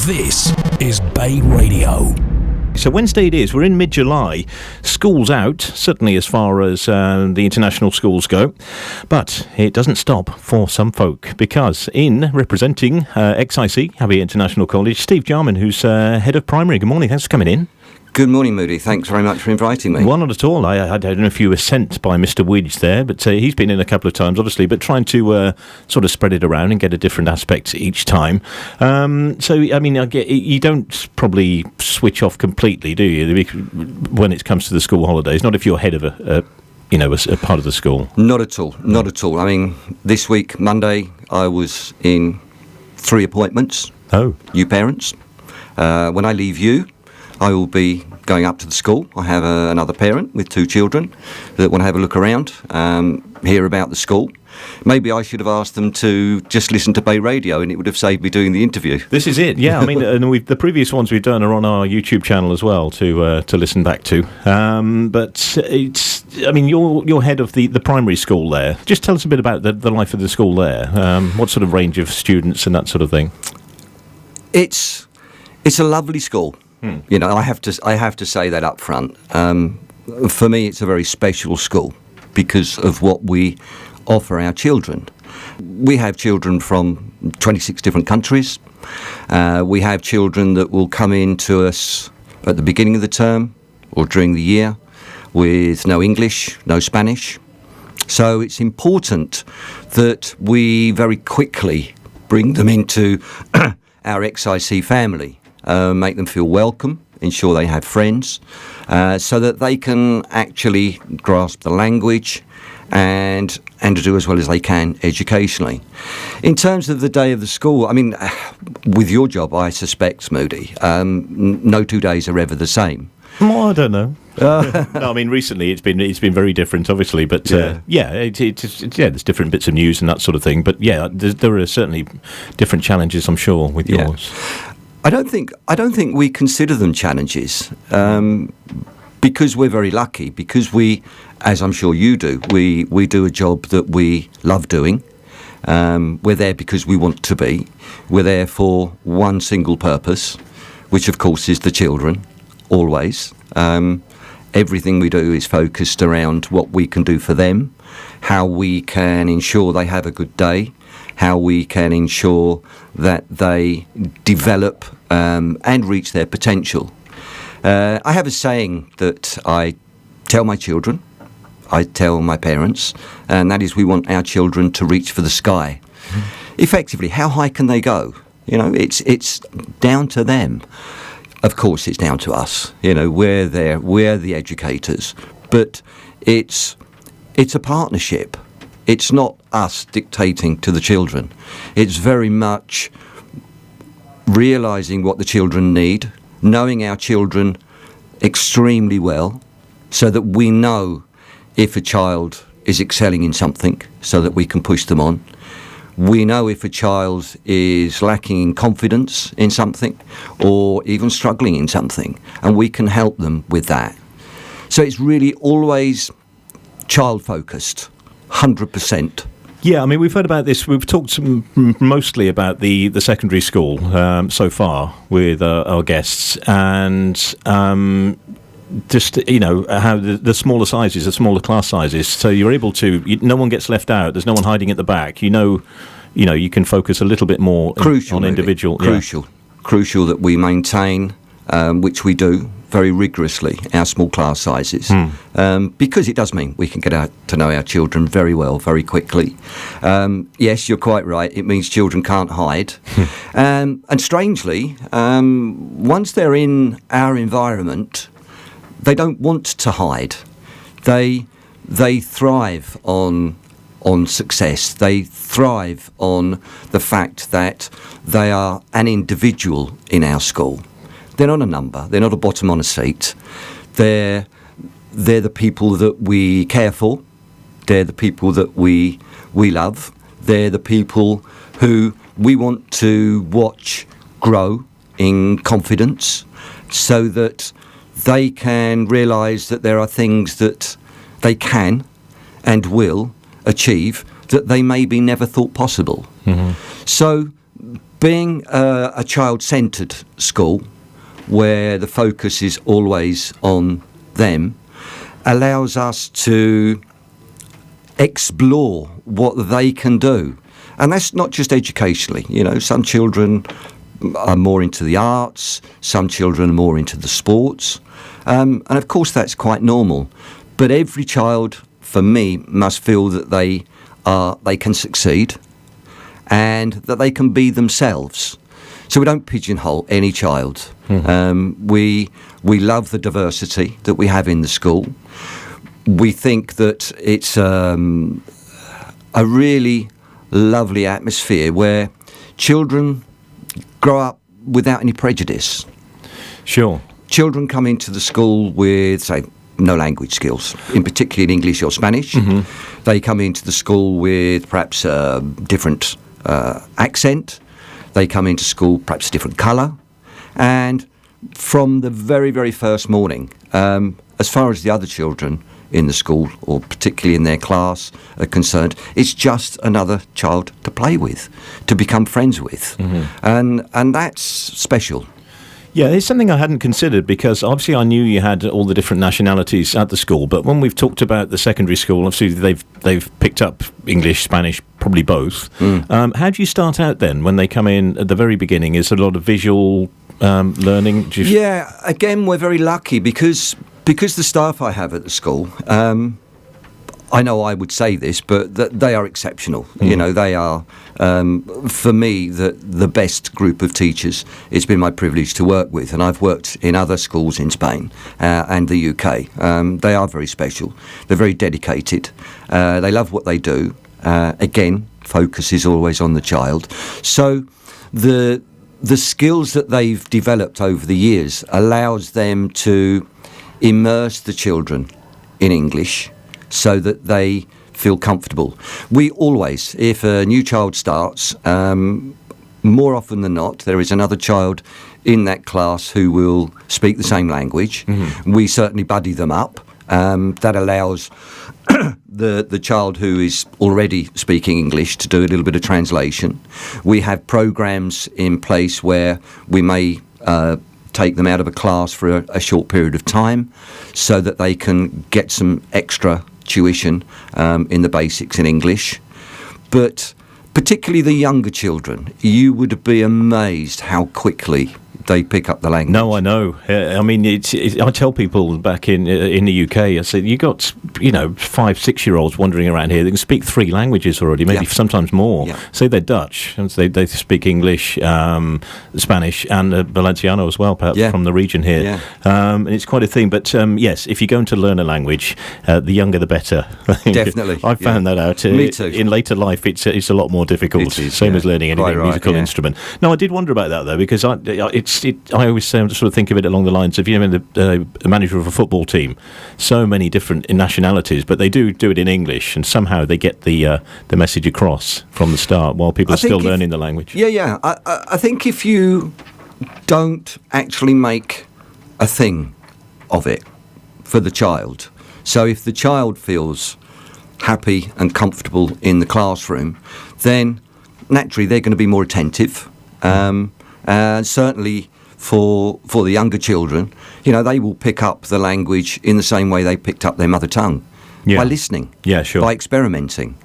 This is BayRadio. So Wednesday it is. We're in mid-July. School's out, certainly as far as the international schools go. But it doesn't stop for some folk, because in representing XIC, Xabia International College, Steve Jarman, who's head of primary. Good morning. Thanks for coming in. Good morning, Moody. Thanks very much for inviting me. Well, not at all. I don't know if you were sent by Mr. Widge there, but he's been in a couple of times, obviously, but trying to sort of spread it around and get a different aspect each time. So, I mean, you don't probably switch off completely, do you, when it comes to the school holidays? Not if you're head of a part of the school. Not at all. Not at all. I mean, this week, Monday, I was in 3 appointments. Oh. You parents. When I leave you, I will be going up to the school. I have another parent with 2 children that want to have a look around, hear about the school. Maybe I should have asked them to just listen to BayRadio, and it would have saved me doing the interview. This is it, yeah. I mean, the previous ones we've done are on our YouTube channel as well to listen back to. But it's, I mean, you're head of the primary school there. Just tell us a bit about the life of the school there. What sort of range of students and that sort of thing? It's a lovely school. You know, I have to say that up front. For me, it's a very special school because of what we offer our children. We have children from 26 different countries. We have children that will come in to us at the beginning of the term or during the year with no English, no Spanish. So it's important that we very quickly bring them into our XIC family. Make them feel welcome, ensure they have friends, so that they can actually grasp the language and do as well as they can educationally. In terms of the day of the school, I mean, with your job, I suspect, Moody, no 2 days are ever the same. Well, I don't know. No, I mean, recently it's been very different, obviously, but there's different bits of news and that sort of thing. But yeah, there are certainly different challenges, I'm sure, with yours. I don't think we consider them challenges because we're very lucky. Because we, as I'm sure you do, we do a job that we love doing. We're there because we want to be. We're there for one single purpose, which of course is the children. Always, everything we do is focused around what we can do for them, how we can ensure they have a good day, how we can ensure that they develop and reach their potential. I have a saying that I tell my children, I tell my parents, and that is we want our children to reach for the sky. Effectively, how high can they go? You know, it's down to them. Of course, it's down to us. You know, we're there, we're the educators, but it's a partnership. It's not us dictating to the children. It's very much realising what the children need, knowing our children extremely well, so that we know if a child is excelling in something, so that we can push them on. We know if a child is lacking in confidence in something or even struggling in something, and we can help them with that. So it's really always child-focused, 100%. Yeah, I mean, we've heard about this. We've talked mostly about the secondary school so far with our guests, and just, you know, how the smaller sizes, the smaller class sizes, so you're able to, no one gets left out, there's no one hiding at the back, you know, you can focus a little bit more on individual. Crucial that we maintain, which we do very rigorously, our small class sizes, because it does mean we can get out to know our children very well, very quickly. Yes, you're quite right, it means children can't hide. And strangely, once they're in our environment, they don't want to hide. They thrive on success. They thrive on the fact that they are an individual in our school. They're not a number. They're not a bottom on a seat. They're the people that we care for. They're the people that we love. They're the people who we want to watch grow in confidence, so that they can realise that there are things that they can and will achieve that they maybe never thought possible. So being a child-centred school where the focus is always on them allows us to explore what they can do. And that's not just educationally. You know, some children are more into the arts, some children are more into the sports. And of course that's quite normal. But every child, for me, must feel that they can succeed and that they can be themselves. So we don't pigeonhole any child. We love the diversity that we have in the school. We think that it's a really lovely atmosphere where children grow up without any prejudice. Sure. Children come into the school with, say, no language skills, in particular in English or Spanish. They come into the school with perhaps a different accent. They come into school perhaps a different colour. And from the very, very first morning, as far as the other children in the school, or particularly in their class, are concerned, it's just another child to play with, to become friends with. And that's special. Yeah, it's something I hadn't considered, because obviously I knew you had all the different nationalities at the school, but when we've talked about the secondary school, obviously they've picked up English, Spanish, probably both. How do you start out then when they come in at the very beginning? Is there a lot of visual learning? Yeah, again, we're very lucky because the staff I have at the school, I know I would say this, but they are exceptional. You know, they are, for me, the best group of teachers it's been my privilege to work with. And I've worked in other schools in Spain and the UK. They are very special. They're very dedicated. They love what they do. Again, focus is always on the child. So the skills that they've developed over the years allows them to immerse the children in English so that they feel comfortable. We always, if a new child starts, more often than not, there is another child in that class who will speak the same language. We certainly buddy them up. That allows the child who is already speaking English to do a little bit of translation. We have programs in place where we may take them out of a class for a short period of time so that they can get some extra tuition in the basics in English. But particularly the younger children, you would be amazed how quickly they pick up the language. No, I know. I mean, I tell people back in the UK, I said, you got 5-6-year-olds wandering around here. They can speak 3 languages already, maybe sometimes more. Say they're Dutch, and they speak English, Spanish, and Valenciano as well, perhaps from the region here. And it's quite a thing. But yes, if you're going to learn a language, the younger the better. Definitely. I found that out. Me too. In later life, it's a lot more difficult. Same as learning any musical instrument. No, I did wonder about that though, because I always sort of think of it along the lines of, the manager of a football team, so many different nationalities, but they do it in English, and somehow they get the message across from the start while people are still learning the language. Yeah. I think if you don't actually make a thing of it for the child, so if the child feels happy and comfortable in the classroom, then naturally they're going to be more attentive. Certainly for the younger children, they will pick up the language in the same way they picked up their mother tongue, by listening, by experimenting.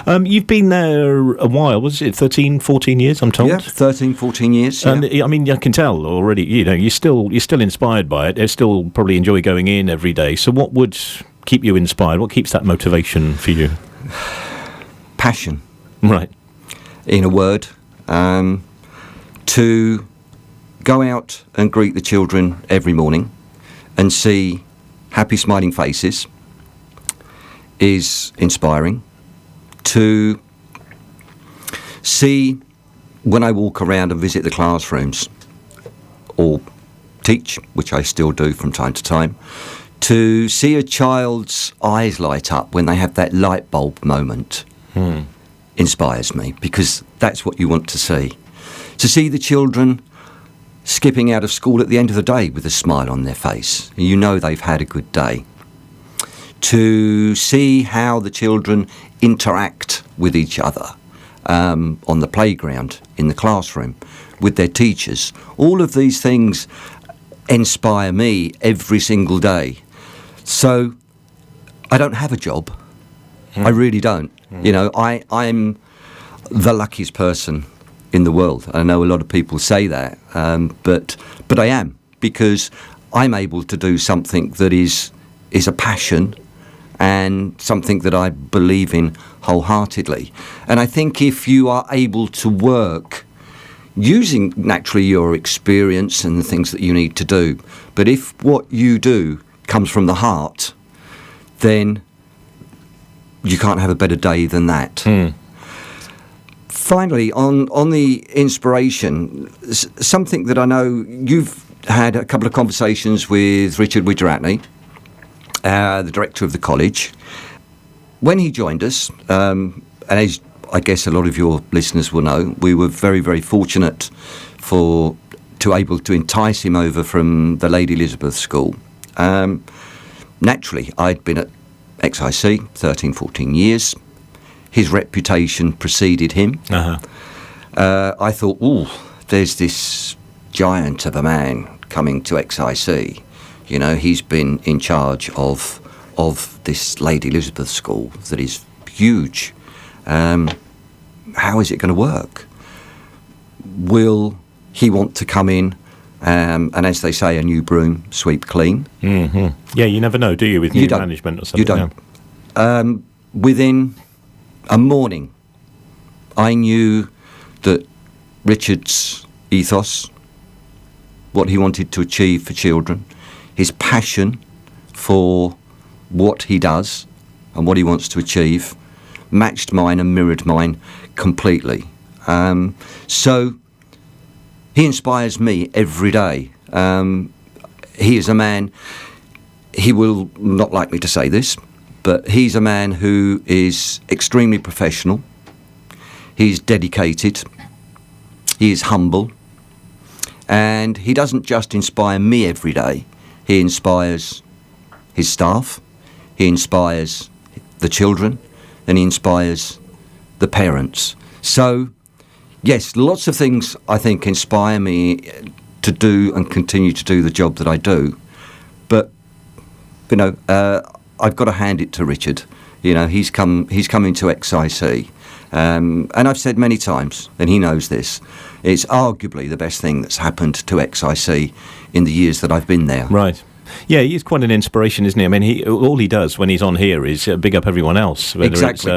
You've been there a while, was it 13, 14 years, I'm told? Yeah, 13, 14 years. And I mean, I can tell already, you're still inspired by it. You still probably enjoy going in every day. So what would keep you inspired? What keeps that motivation for you? Passion. Right. In a word. To go out and greet the children every morning and see happy smiling faces is inspiring. To see, when I walk around and visit the classrooms or teach, which I still do from time to time, to see a child's eyes light up when they have that light bulb moment inspires me, because that's what you want to see. To see the children skipping out of school at the end of the day with a smile on their face, they've had a good day. To see how the children interact with each other on the playground, in the classroom, with their teachers. All of these things inspire me every single day. So I don't have a job. I really don't. You know, I'm the luckiest person in the world. I know a lot of people say that, but I am, because I'm able to do something that is a passion and something that I believe in wholeheartedly. And I think if you are able to work using naturally your experience and the things that you need to do, but if what you do comes from the heart, then you can't have a better day than that. Finally, on the inspiration, something that I know you've had a couple of conversations with Richard Widgeratney, the director of the college. When he joined us, and as I guess a lot of your listeners will know, we were very, very fortunate to able to entice him over from the Lady Elizabeth School. Naturally, I'd been at XIC 13, 14 years. His reputation preceded him. I thought, there's this giant of a man coming to XIC. You know, he's been in charge of this Lady Elizabeth School that is huge. How is it going to work? Will he want to come in and, as they say, a new broom sweep clean? Yeah, you never know, do you, with new management or something? You don't. Within a morning, I knew that Richard's ethos, what he wanted to achieve for children, his passion for what he does and what he wants to achieve, matched mine and mirrored mine completely. So he inspires me every day. He is a man, he will not like me to say this, but he's a man who is extremely professional. He's dedicated. He is humble. And he doesn't just inspire me every day. He inspires his staff. He inspires the children. And he inspires the parents. So, yes, lots of things I think inspire me to do and continue to do the job that I do. But, you know, I've got to hand it to Richard. You know, he's come into XIC. And I've said many times, and he knows this, it's arguably the best thing that's happened to XIC in the years that I've been there. Right. Yeah, he's quite an inspiration, isn't he? I mean, all he does when he's on here is big up everyone else. Exactly.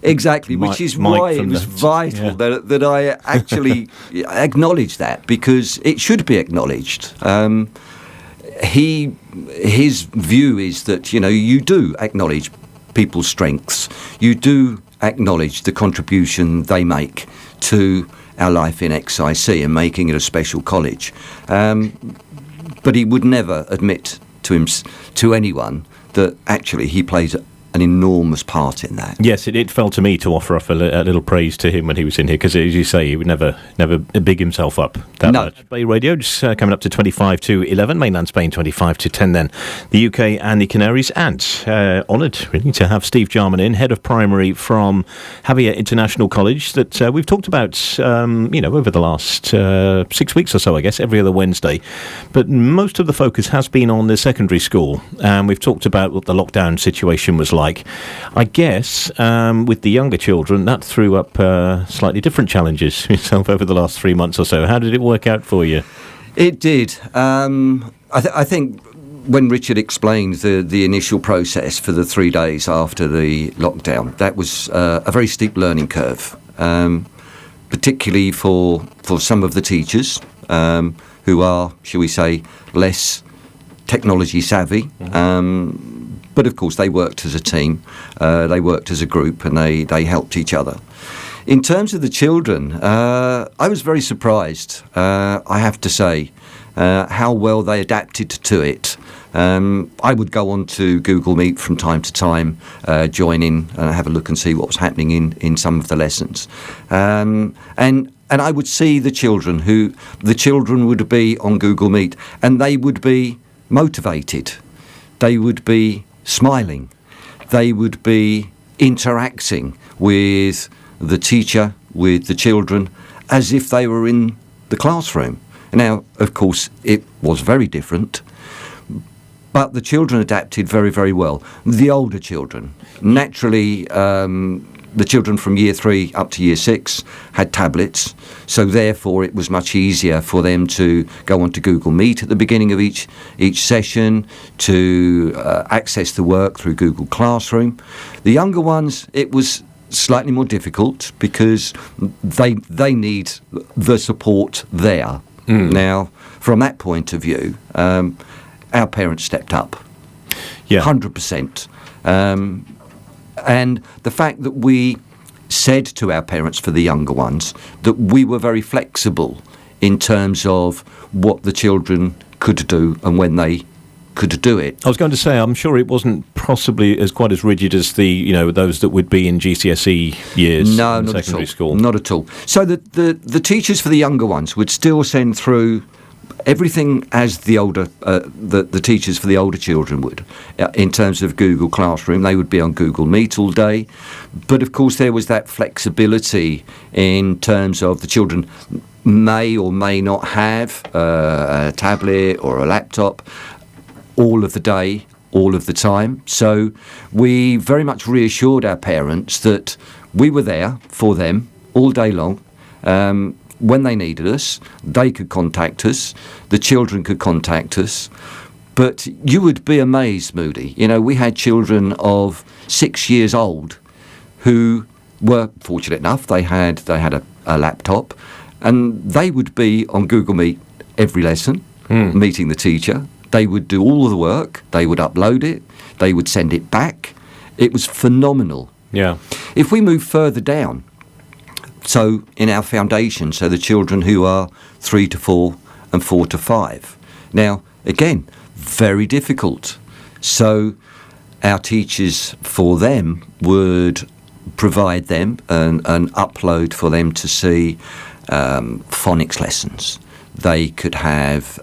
Exactly, which is why it was vital that I actually acknowledge that, because it should be acknowledged. His view is that, you know, you do acknowledge people's strengths. You do acknowledge the contribution they make to our life in XIC and making it a special college. But he would never admit to anyone that actually he plays an enormous part in that. Yes, it fell to me to offer up a little praise to him when he was in here, because, as you say, he would never big himself up that much. BayRadio just coming up to 25 to 11, mainland Spain 25 to 10 then, the UK and the Canaries, and honoured really to have Steve Jarman in, head of primary from Xabia International College, that we've talked about over the last 6 weeks or so, I guess, every other Wednesday. But most of the focus has been on the secondary school, and we've talked about what the lockdown situation was like. I guess with the younger children, that threw up slightly different challenges yourself over the last 3 months or so. How did it work out for you? It did. I think when Richard explained the initial process for the 3 days after the lockdown, that was a very steep learning curve, particularly for some of the teachers who are, shall we say, less technology savvy. But of course, they worked as a team, they worked as a group, and they helped each other. In terms of the children, I was very surprised, I have to say, how well they adapted to it. I would go on to Google Meet from time to time, join in and have a look and see what was happening in some of the lessons. And I would see the children would be on Google Meet, and they would be motivated. They would be smiling. They would be interacting with the teacher with the children as if they were in the classroom. Now, of course, it was very different, but the children adapted very, very well. The older children, naturally, the children from year 3 up to year 6 had tablets, so therefore it was much easier for them to go onto Google Meet at the beginning of each session, to access the work through Google Classroom. The younger ones, it was slightly more difficult because they need the support there. Now, from that point of view, our parents stepped up, 100%. And the fact that we said to our parents for the younger ones that we were very flexible in terms of what the children could do and when they could do it. I was going to say, I'm sure it wasn't possibly as quite as rigid as those that would be in GCSE years in secondary school. Not at all. So the teachers for the younger ones would still send through everything as the teachers for the older children would. In terms of Google Classroom, they would be on Google Meet all day. But of course there was that flexibility in terms of the children may or may not have a tablet or a laptop all of the day, all of the time. So we very much reassured our parents that we were there for them all day long. When they needed us, they could contact us, the children could contact us. But you would be amazed, Moody. We had children of 6 years old who were fortunate enough, they had a laptop, and they would be on Google Meet every lesson, meeting the teacher. They would do all of the work, they would upload it, they would send it back. It was phenomenal. Yeah. If we move further down, so in our foundation, so the children who are 3 to 4 and 4 to 5. Now, again, very difficult. So our teachers for them would provide them an upload for them to see phonics lessons. They could have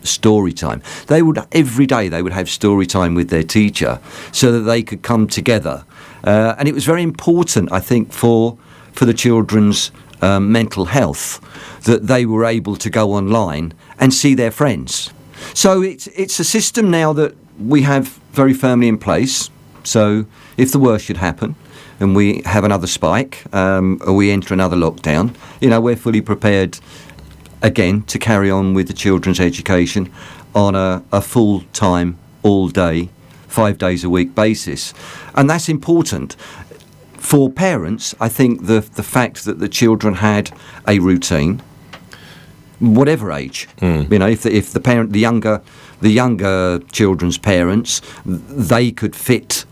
story time. Every day they would have story time with their teacher so that they could come together. And it was very important, I think, for the children's mental health, that they were able to go online and see their friends. So it's a system now that we have very firmly in place. So if the worst should happen and we have another spike or we enter another lockdown, we're fully prepared again to carry on with the children's education on a full-time, all-day, 5 days a week basis. And that's important. For parents, I think the fact that the children had a routine, whatever age, if the parent, the younger children's parents, they could fit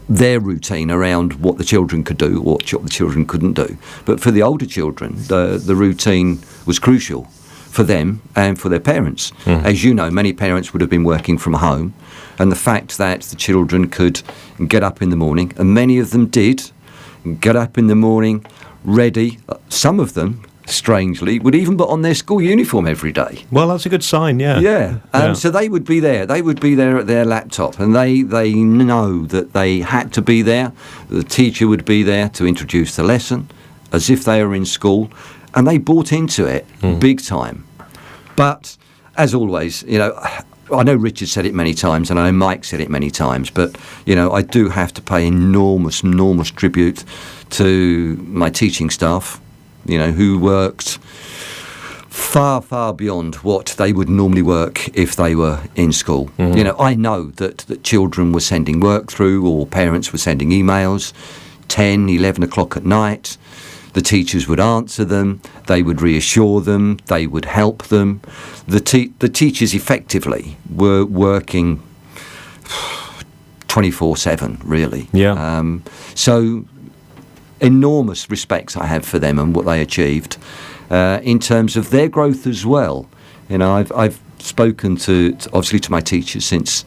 their routine around what the children could do, what the children couldn't do. But for the older children, the routine was crucial for them and for their parents. As you know, many parents would have been working from home, and the fact that the children could get up in the morning, and many of them did, get up in the morning, ready. Some of them, strangely, would even put on their school uniform every day. Well, that's a good sign, yeah. Yeah. So they would be there. They would be there at their laptop, and they know that they had to be there. The teacher would be there to introduce the lesson, as if they were in school, and they bought into it big time. But, as always, I know Richard said it many times, and I know Mike said it many times, but, I do have to pay enormous tribute to my teaching staff, who worked far beyond what they would normally work if they were in school. I know that children were sending work through, or parents were sending emails, 10, 11 o'clock at night. The teachers would answer them, they would reassure them, they would help them. The teachers effectively were working 24/7, really. Yeah. So enormous respects I have for them and what they achieved in terms of their growth as well. I've spoken to obviously to my teachers since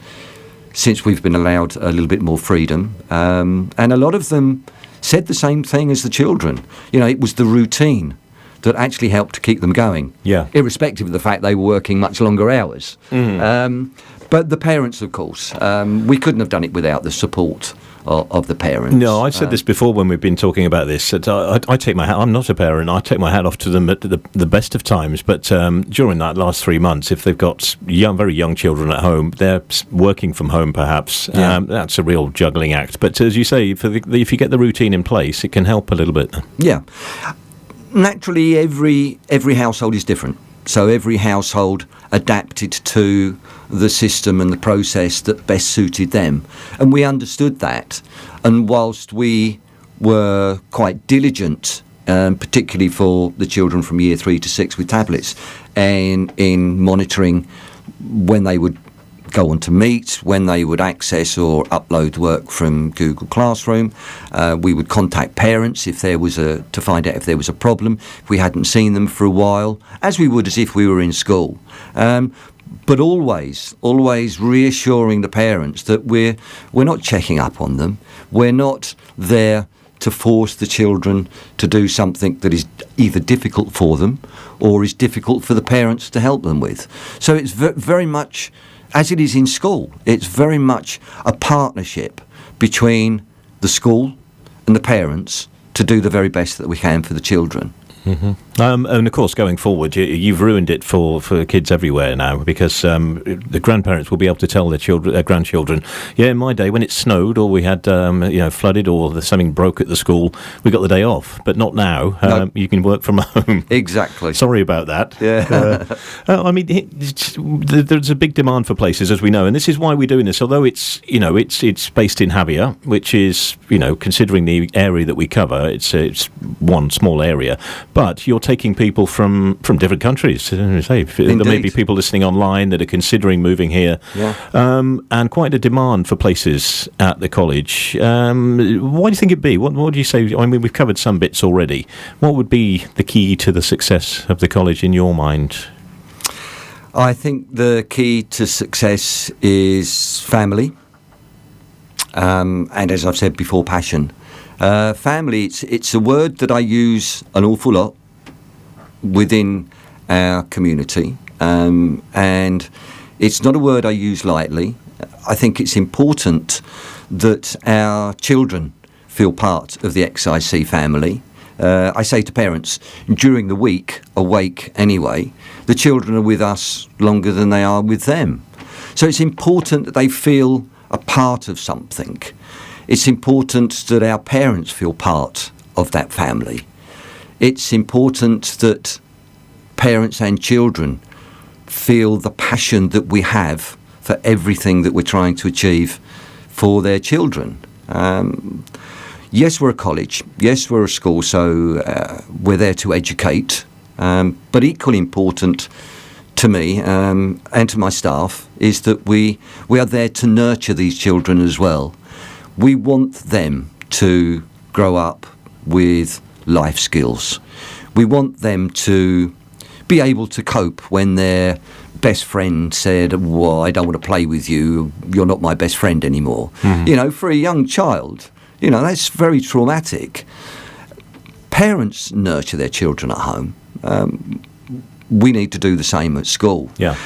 we've been allowed a little bit more freedom, and a lot of them said the same thing as the children. It was the routine that actually helped to keep them going, irrespective of the fact they were working much longer hours. But the parents, of course, we couldn't have done it without the support of the parents. No, I've said this before when we've been talking about this. That I take my hat. I'm not a parent. I take my hat off to them at the best of times. But during that last 3 months, if they've got very young children at home, they're working from home perhaps. That's a real juggling act. But as you say, if you get the routine in place, it can help a little bit. Yeah. Naturally, every household is different. So every household adapted to the system and the process that best suited them. And we understood that. And whilst we were quite diligent, particularly for the children from year 3 to 6 with tablets, and in monitoring when they would go on to Meet, when they would access or upload work from Google Classroom. We would contact parents if there was to find out if there was a problem, if we hadn't seen them for a while, as we would as if we were in school. But always reassuring the parents that we're not checking up on them. We're not there to force the children to do something that is either difficult for them or is difficult for the parents to help them with. So it's very much, as it is in school, it's very much a partnership between the school and the parents to do the very best that we can for the children. Mm-hmm. And of course, going forward, you've ruined it for kids everywhere now, because the grandparents will be able to tell their grandchildren, in my day when it snowed or we had flooded or something broke at the school, we got the day off, but not now. No. You can work from home. Exactly. Sorry about that. Yeah. I mean, there's a big demand for places, as we know, and this is why we're doing this. Although it's based in Xabia, which is considering the area that we cover, it's one small area, but you're taking people from different countries. There may be people listening online that are considering moving here, and quite a demand for places at the college. Why do you think it'd be? What do you say? I mean, we've covered some bits already. What would be the key to the success of the college in your mind? I think the key to success is family, and as I've said before, passion. Family, it's a word that I use an awful lot within our community, and it's not a word I use lightly. I think it's important that our children feel part of the XIC family. I say to parents, during the week, awake anyway, the children are with us longer than they are with them. So it's important that they feel a part of something. It's important that our parents feel part of that family. It's important that parents and children feel the passion that we have for everything that we're trying to achieve for their children. Yes, we're a college. Yes, we're a school, so we're there to educate. But equally important to me and to my staff is that we are there to nurture these children as well. We want them to grow up with life skills. We want them to be able to cope when their best friend said, well, I don't want to play with you, you're not my best friend anymore. Mm-hmm. For a young child, that's very traumatic. Parents nurture their children at home. We need to do the same at school. Yeah.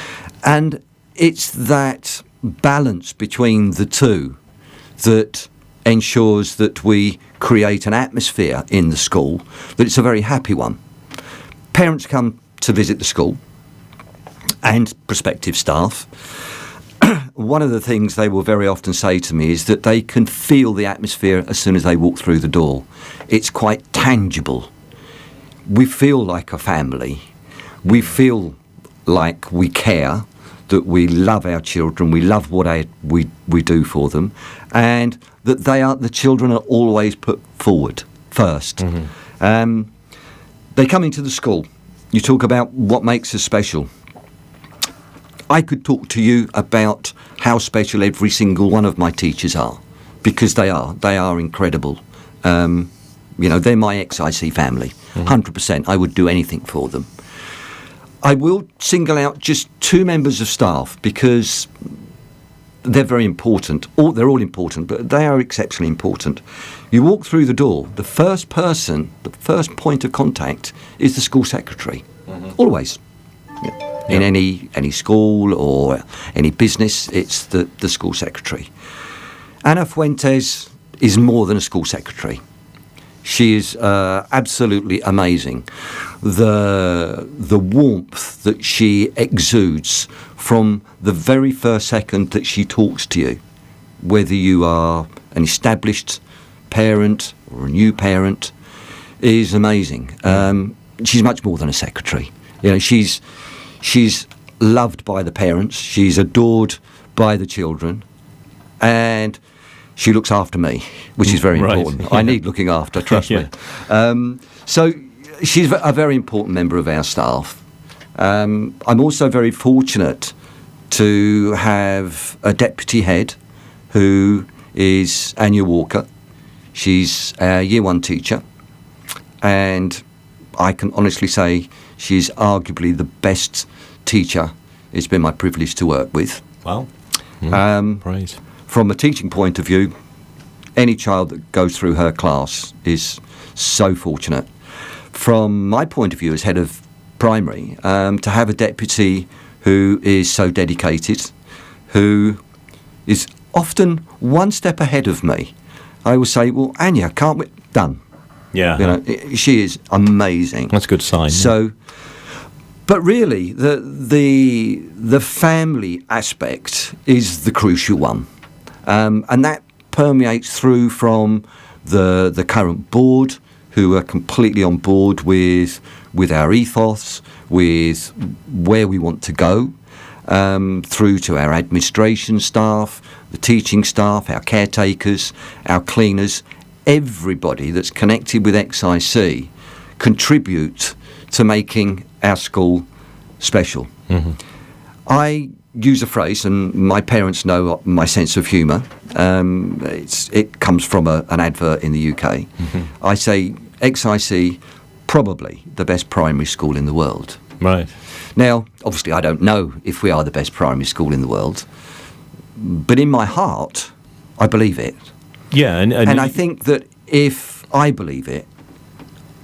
And it's that balance between the two that ensures that we create an atmosphere in the school that it's a very happy one. Parents come to visit the school and prospective staff. One of the things they will very often say to me is that they can feel the atmosphere as soon as they walk through the door. It's quite tangible. We feel like a family. We feel like we care, that we love our children, we love what we do for them, and that the children are always put forward first. Mm-hmm. They come into the school. You talk about what makes us special. I could talk to you about how special every single one of my teachers are, because they are incredible. They're my XIC family, 100%. I would do anything for them. I will single out just 2 members of staff because they're very important. They're all important, but they are exceptionally important. You walk through the door, the first point of contact is the school secretary. Mm-hmm. Always. Yeah. In any school or any business, it's the school secretary. Ana Fuentes is more than a school secretary. She is absolutely amazing. The warmth that she exudes from the very first second that she talks to you, whether you are an established parent or a new parent, is amazing. She's much more than a secretary. You know, she's loved by the parents. She's adored by the children, and she looks after me, which is very important. Yeah. I need looking after, trust me. So she's a very important member of our staff. I'm also very fortunate to have a deputy head who is Anya Walker. She's a Year 1 teacher, and I can honestly say she's arguably the best teacher it's been my privilege to work with. Wow. Praise. From a teaching point of view, any child that goes through her class is so fortunate. From my point of view as head of primary, to have a deputy who is so dedicated, who is often one step ahead of me. I will say, well, Anya, can't we? Done. Yeah. You know, she is amazing. That's a good sign. So, but really, the family aspect is the crucial one. And that permeates through from the current board, who are completely on board with our ethos, with where we want to go, through to our administration staff, the teaching staff, our caretakers, our cleaners. Everybody that's connected with XIC contribute to making our school special. Mm-hmm. I use a phrase, and my parents know my sense of humour. It comes from an advert in the UK. Mm-hmm. I say XIC, probably the best primary school in the world. Right. Now, obviously, I don't know if we are the best primary school in the world, but in my heart, I believe it. Yeah, and I think that if I believe it,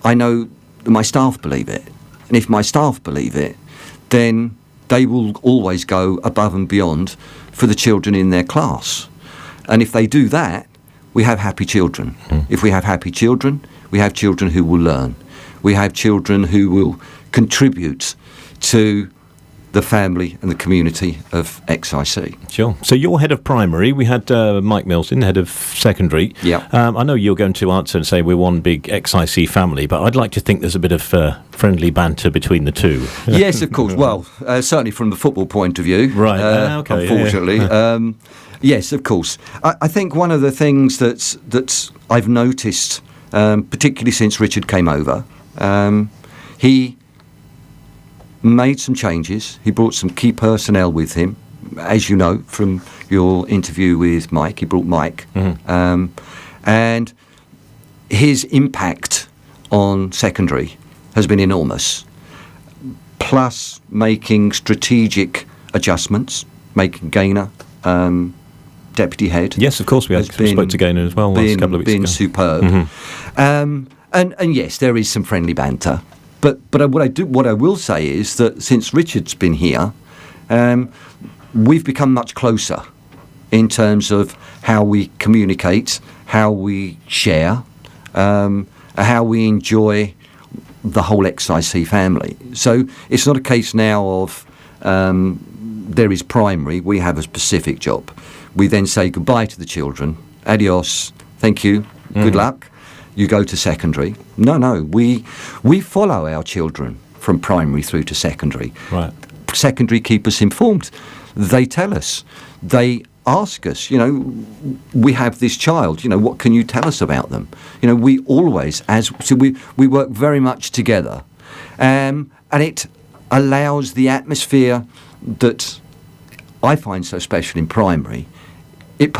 I know that my staff believe it. And if my staff believe it, then they will always go above and beyond for the children in their class. And if they do that, we have happy children. If we have happy children, we have children who will learn. We have children who will contribute to the family and the community of XIC. Sure. So you're head of primary. We had Mike Milson, head of secondary. Yeah. I know you're going to answer and say we're one big XIC family, but I'd like to think there's a bit of friendly banter between the two. Yes, of course. Well, certainly from the football point of view. Right. Okay. Unfortunately. Yeah. Yes, of course. I think one of the things that I've noticed, particularly since Richard came over, he made some changes. He brought some key personnel with him. As you know from your interview with Mike, he brought Mike. Mm-hmm. And his impact on secondary has been enormous. Plus making strategic adjustments, making Gaynor deputy head. Yes, of course, we spoke to Gaynor as well last couple of weeks ago. Been superb. Mm-hmm. And yes, there is some friendly banter. But what I will say is that since Richard's been here, we've become much closer in terms of how we communicate, how we share, how we enjoy the whole XIC family. So it's not a case now of there is primary, we have a specific job. We then say goodbye to the children, adios, thank you, good luck. You go to secondary. No, we follow our children from primary through to secondary. Right. Secondary keep us informed. They tell us. They ask us, we have this child, what can you tell us about them? We always, we work very much together. And it allows the atmosphere that I find so special in primary. It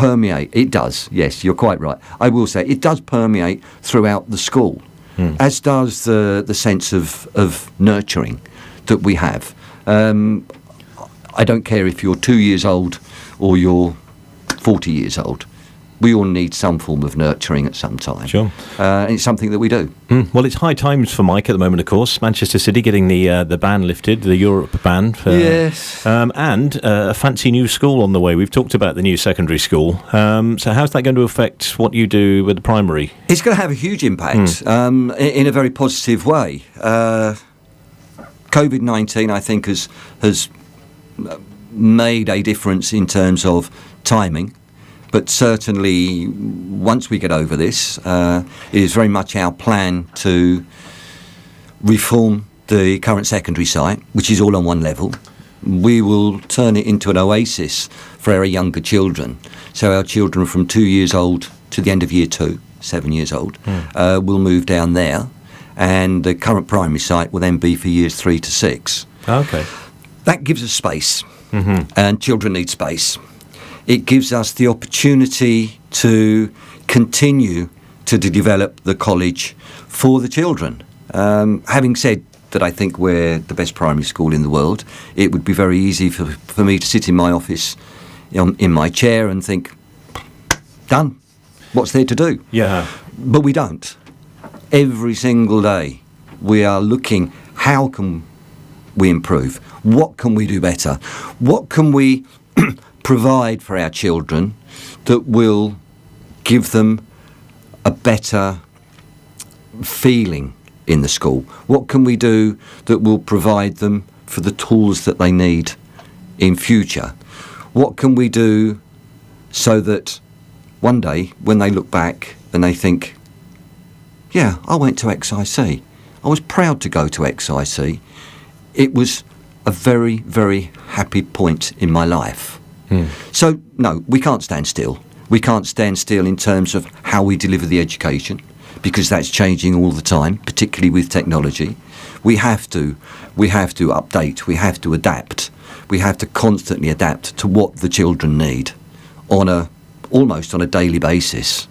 does, yes, you're quite right. I will say it does permeate throughout the school, as does the sense of nurturing that we have. I don't care if you're 2 years old or you're 40 years old. we all need some form of nurturing at some time. Sure. And it's something that we do. Well, it's high times for Mike at the moment, of course. Manchester City getting the ban lifted, the Europe ban. Yes. And a fancy new school on the way. We've talked about the new secondary school. So how's that going to affect what you do with the primary? It's going to have a huge impact in a very positive way. COVID-19, I think, has made a difference in terms of timing. But certainly, once we get over this, it is very much our plan to reform the current secondary site, which is all on one level. We will turn it into an oasis for our younger children. So our children from 2 years old to the end of year 2, 7 years old, will move down there. And the current primary site will then be for years 3 to 6. Okay. That gives us space, and children need space. It gives us the opportunity to continue to develop the college for the children. Having said that, I think we're the best primary school in the world, it would be very easy for me to sit in my office in my chair and think, done, what's there to do? Yeah. But we don't. Every single day we are looking, how can we improve? What can we do better? What can we provide for our children that will give them a better feeling in the school? What can we do that will provide them for the tools that they need in future? What can we do so that one day when they look back and they think, yeah, I went to XIC. I was proud to go to XIC. It was a very, very happy point in my life. So, no, we can't stand still. We can't stand still in terms of how we deliver the education, because that's changing all the time, particularly with technology. We have to update, we have to adapt. We have to constantly adapt to what the children need almost on a daily basis.